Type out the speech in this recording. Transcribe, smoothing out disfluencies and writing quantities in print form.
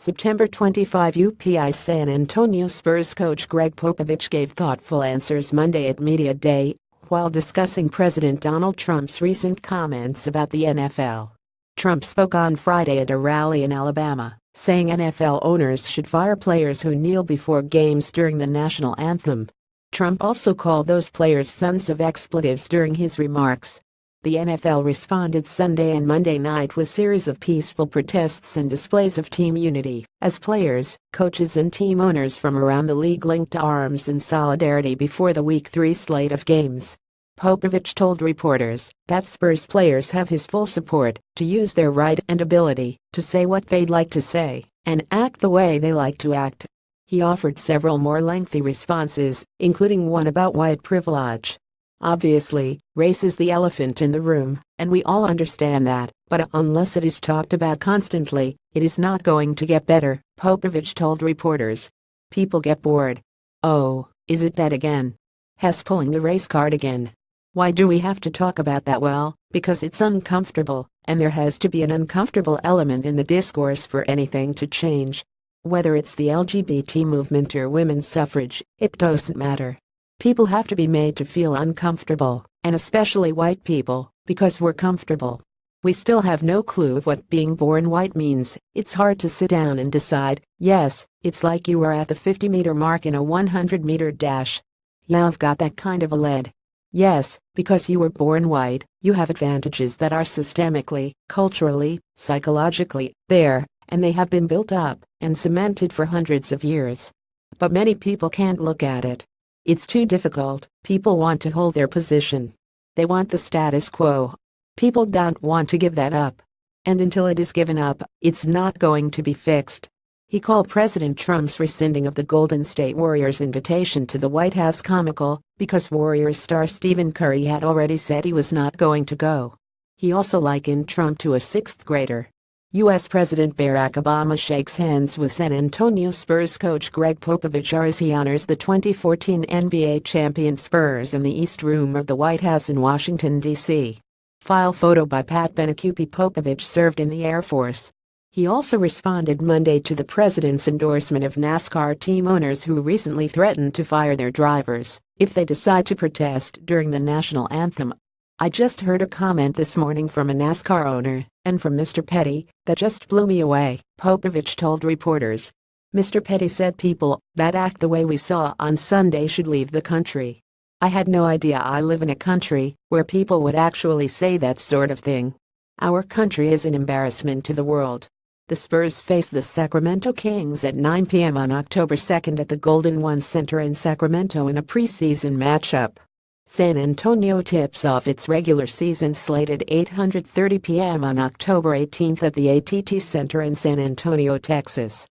September 25. UPI San Antonio Spurs coach Gregg Popovich gave thoughtful answers Monday at Media Day while discussing President Donald Trump's recent comments about the NFL. Trump spoke on Friday at a rally in Alabama, saying NFL owners should fire players who kneel before games during the national anthem. Trump also called those players sons of expletives during his remarks. The NFL responded Sunday and Monday night with series of peaceful protests and displays of team unity, as players, coaches and team owners from around the league linked arms in solidarity before the Week 3 slate of games. Popovich told reporters that Spurs players have his full support to use their right and ability to say what they'd like to say and act the way they like to act. He offered several more lengthy responses, including one about white privilege. Obviously, race is the elephant in the room, and we all understand that, but unless it is talked about constantly, it is not going to get better, Popovich told reporters. People get bored. Oh, is it that again? Has pulling the race card again? Why do we have to talk about that? Well, because it's uncomfortable, and there has to be an uncomfortable element in the discourse for anything to change. Whether it's the LGBT movement or women's suffrage, it doesn't matter. People have to be made to feel uncomfortable, and especially white people, because we're comfortable. We still have no clue of what being born white means. It's hard to sit down and decide. Yes, it's like you were at the 50-meter mark in a 100-meter dash. You've got that kind of a lead. Yes, because you were born white, you have advantages that are systemically, culturally, psychologically there, and they have been built up and cemented for hundreds of years. But many people can't look at it. It's too difficult. People want to hold their position. They want the status quo. People don't want to give that up. And until it is given up, it's not going to be fixed. He called President Trump's rescinding of the Golden State Warriors' invitation to the White House comical because Warriors star Stephen Curry had already said he was not going to go. He also likened Trump to a sixth grader. U.S. President Barack Obama shakes hands with San Antonio Spurs coach Gregg Popovich as he honors the 2014 NBA champion Spurs in the East Room of the White House in Washington, D.C. File photo by Pat Benacupi. Popovich served in the Air Force. He also responded Monday to the president's endorsement of NASCAR team owners who recently threatened to fire their drivers if they decide to protest during the national anthem. I just heard a comment this morning from a NASCAR owner, and from Mr. Petty, that just blew me away, Popovich told reporters. Mr. Petty said people that act the way we saw on Sunday should leave the country. I had no idea I live in a country where people would actually say that sort of thing. Our country is an embarrassment to the world. The Spurs face the Sacramento Kings at 9 p.m. on October 2 at the Golden One Center in Sacramento in a preseason matchup. San Antonio tips off its regular season slate at 8:30 p.m. on October 18 at the ATT Center in San Antonio, Texas.